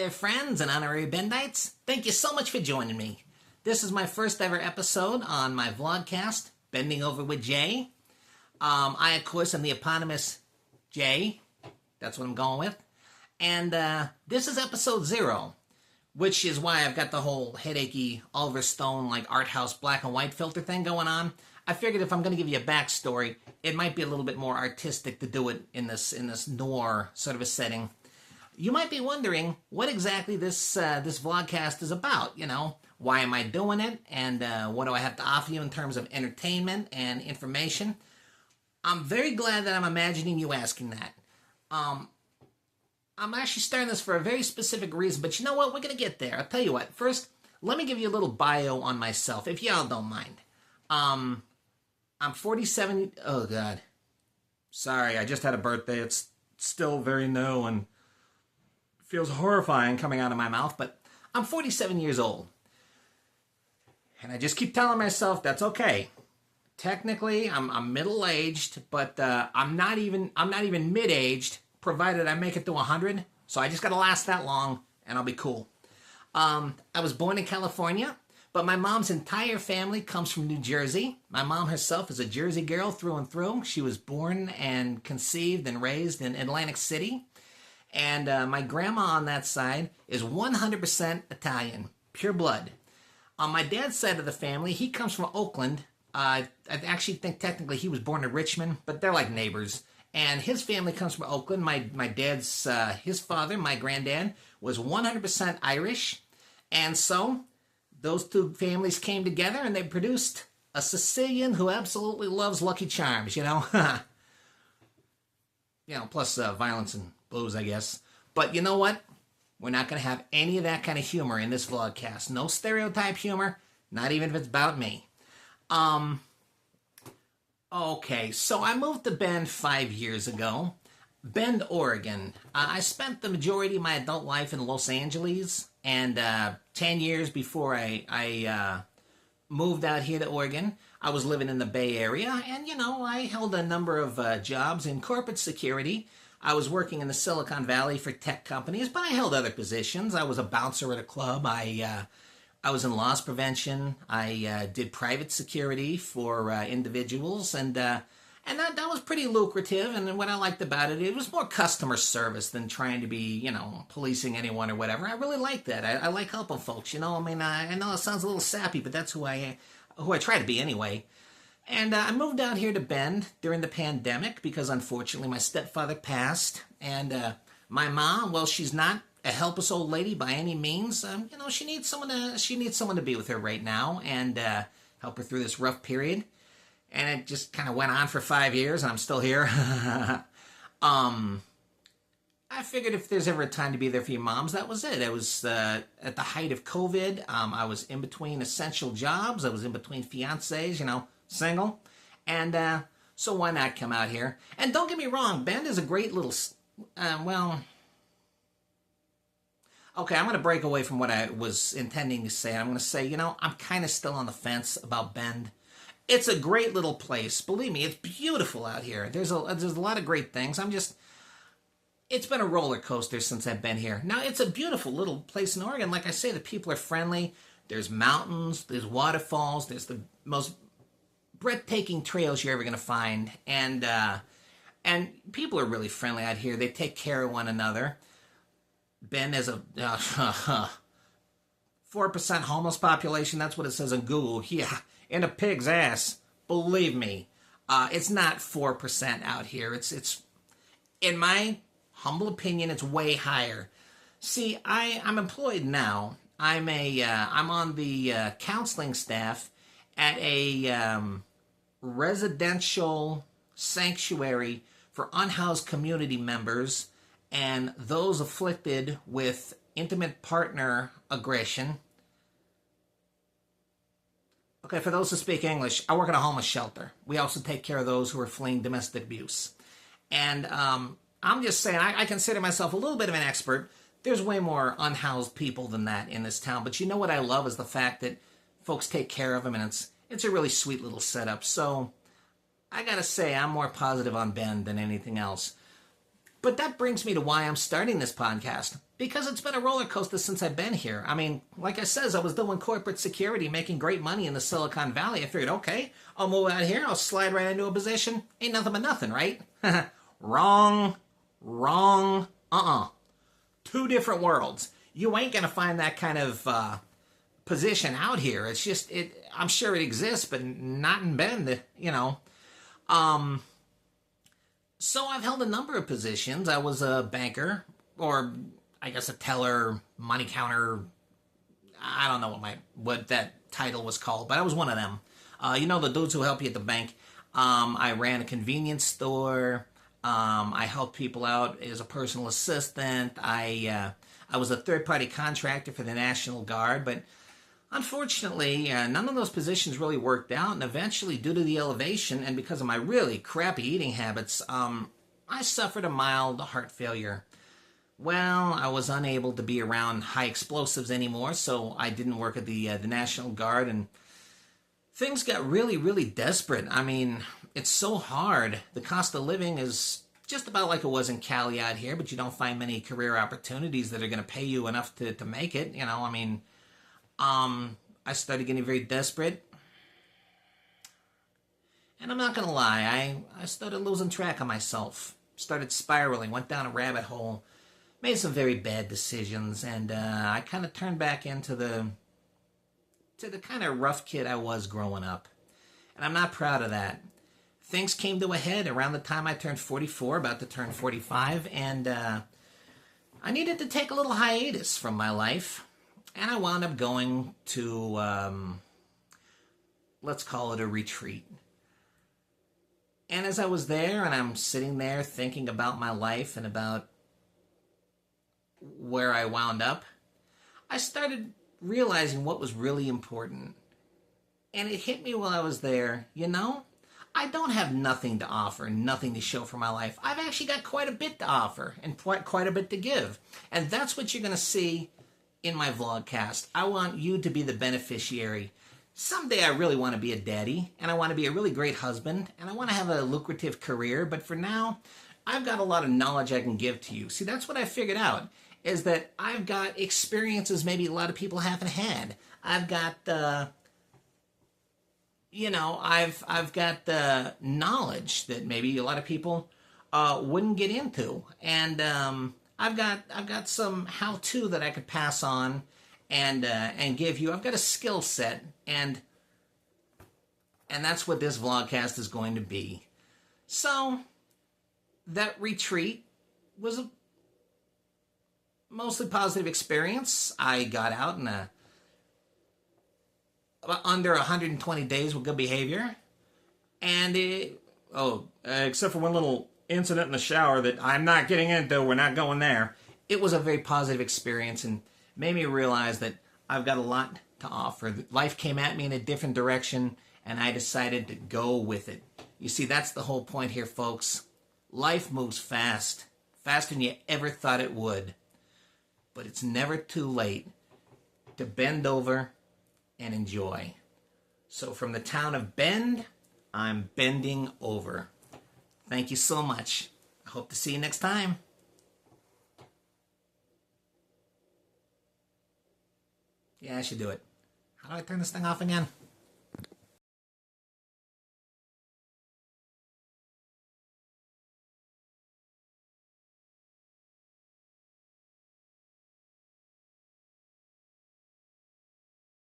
there, friends and honorary Bendites. Thank you so much for joining me. This is my first ever episode on my vlogcast, Bending Over with Jay. I, of course, am the eponymous Jay. That's what I'm going with. And this is episode 0, which is why I've got the whole headachy Oliver Stone, like art house black and white filter thing going on. I figured if I'm going to give you a backstory, it might be a little bit more artistic to do it in this noir sort of a setting. You might be wondering what exactly this vlogcast is about. You know, why am I doing it, and what do I have to offer you in terms of entertainment and information? I'm very glad that I'm imagining you asking that. I'm actually starting this for a very specific reason, but you know what? We're going to get there. I'll tell you what. First, let me give you a little bio on myself, if y'all don't mind. I'm 47. Oh, God. Sorry, I just had a birthday. It's still very new and feels horrifying coming out of my mouth, but I'm 47 years old. And I just keep telling myself that's okay. Technically, I'm middle-aged, but I'm not even mid-aged, provided I make it to 100. So I just got to last that long, and I'll be cool. I was born in California, but my mom's entire family comes from New Jersey. My mom herself is a Jersey girl through and through. She was born and conceived and raised in Atlantic City. And my grandma on that side is 100% Italian, pure blood. On my dad's side of the family, he comes from Oakland. I actually think technically he was born in Richmond, but they're like neighbors. And his family comes from Oakland. My dad's, his father, my granddad, was 100% Irish. And so those two families came together and they produced a Sicilian who absolutely loves Lucky Charms, you know? You know, plus violence and blues, I guess. But you know what? We're not going to have any of that kind of humor in this vlogcast. No stereotype humor, not even if it's about me. Okay, so I moved to Bend 5 years ago. Bend, Oregon. I spent the majority of my adult life in Los Angeles, and 10 years before I moved out here to Oregon, I was living in the Bay Area, and, you know, I held a number of jobs in corporate security. I was working in the Silicon Valley for tech companies, but I held other positions. I was a bouncer at a club. I was in loss prevention. I did private security for individuals, and that was pretty lucrative. And what I liked about it, it was more customer service than trying to be, you know, policing anyone or whatever. I really like that. I like helping folks, you know. I mean, I know it sounds a little sappy, but that's who I try to be anyway. And I moved out here to Bend during the pandemic because, unfortunately, my stepfather passed. And my mom, well, she's not a helpless old lady by any means. You know, she needs someone to be with her right now and help her through this rough period. And it just kind of went on for 5 years, and I'm still here. I figured if there's ever a time to be there for your moms, that was it. It was at the height of COVID. I was in between essential jobs. I was in between fiancés, you know, single. And so why not come out here? And don't get me wrong, Bend is a great little, okay, I'm going to break away from what I was intending to say. I'm going to say, you know, I'm kind of still on the fence about Bend. It's a great little place. Believe me, it's beautiful out here. There's a lot of great things. It's been a roller coaster since I've been here. Now, it's a beautiful little place in Oregon. Like I say, the people are friendly. There's mountains. There's waterfalls. There's the most breathtaking trails you're ever going to find. And people are really friendly out here. They take care of one another. Bend has a 4% homeless population. That's what it says on Google. Yeah, in a pig's ass. Believe me, it's not 4% out here. It's in my humble opinion, it's way higher. See, I'm employed now. I'm on the counseling staff at a residential sanctuary for unhoused community members and those afflicted with intimate partner aggression. Okay, for those who speak English, I work at a homeless shelter. We also take care of those who are fleeing domestic abuse. And I'm just saying, I consider myself a little bit of an expert. There's way more unhoused people than that in this town. But you know what I love is the fact that folks take care of them, and it's a really sweet little setup. So I gotta say, I'm more positive on Bend than anything else. But that brings me to why I'm starting this podcast. Because it's been a roller coaster since I've been here. I mean, like I says, I was doing corporate security, making great money in the Silicon Valley. I figured, okay, I'll move out here, I'll slide right into a position. Ain't nothing but nothing, right? Wrong. Wrong. Two different worlds. You ain't gonna find that kind of position out here. It's just, I'm sure it exists, but not in Bend, you know. So I've held a number of positions. I was a banker, or I guess a teller, money counter. I don't know what that title was called, but I was one of them. You know, the dudes who help you at the bank. I ran a convenience store. I helped people out as a personal assistant. I was a third-party contractor for the National Guard, but unfortunately, none of those positions really worked out, and eventually, due to the elevation and because of my really crappy eating habits, I suffered a mild heart failure. Well, I was unable to be around high explosives anymore, so I didn't work at the National Guard, and things got really, really desperate. I mean, it's so hard. The cost of living is just about like it was in Cali out here, but you don't find many career opportunities that are going to pay you enough to make it. You know, I mean, I started getting very desperate. And I'm not going to lie, I started losing track of myself. Started spiraling, went down a rabbit hole, made some very bad decisions, and I kind of turned back into the kind of rough kid I was growing up. And I'm not proud of that. Things came to a head around the time I turned 44, about to turn 45, and I needed to take a little hiatus from my life. And I wound up going to, let's call it a retreat. And as I was there, and I'm sitting there thinking about my life and about where I wound up, I started realizing what was really important. And it hit me while I was there, you know, I don't have nothing to offer, nothing to show for my life. I've actually got quite a bit to offer and quite a bit to give. And that's what you're going to see in my vlogcast. I want you to be the beneficiary. Someday I really want to be a daddy, and I want to be a really great husband, and I want to have a lucrative career, but for now, I've got a lot of knowledge I can give to you. See, that's what I figured out, is that I've got experiences maybe a lot of people haven't had. I've got I've got the knowledge that maybe a lot of people wouldn't get into, and I've got some how-to that I could pass on and give you. I've got a skill set, and that's what this vlogcast is going to be. So that retreat was a mostly positive experience. I got out in under 120 days with good behavior, and except for one little incident in the shower that I'm not getting into, we're not going there. It was a very positive experience and made me realize that I've got a lot to offer. Life came at me in a different direction, and I decided to go with it. You see, that's the whole point here, folks. Life moves fast, faster than you ever thought it would. But it's never too late to bend over and enjoy. So from the town of Bend, I'm bending over. Thank you so much. I hope to see you next time. Yeah, I should do it. How do I turn this thing off again?